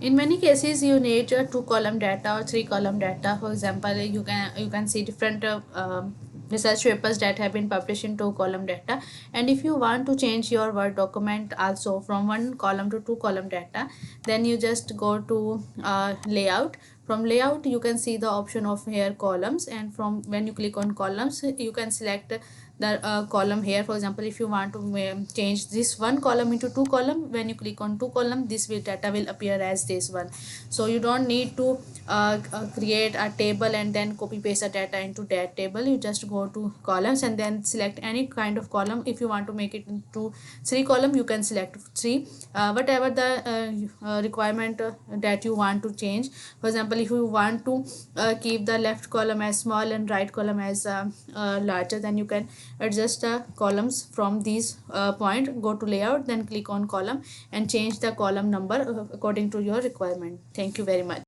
In many cases, you need two column data or three column data. For example, you can see different research papers that have been published in two column data. And if you want to change your Word document also from one column to two column data, then you just go to layout. From layout, you can see the option of here columns, and from when you click on columns, you can select the column here. For example, if you want to change this one column into two column, when you click on two column, this will data will appear as this one. So you don't need to create a table and then copy paste the data into that table. You just go to columns and then select any kind of column. If you want to make it into three column, you can select three, whatever the requirement that you want to change. For example, if you want to keep the left column as small and right column as larger, then you can adjust the columns from these point. Go to layout, then click on column and change the column number according to your requirement. Thank you very much.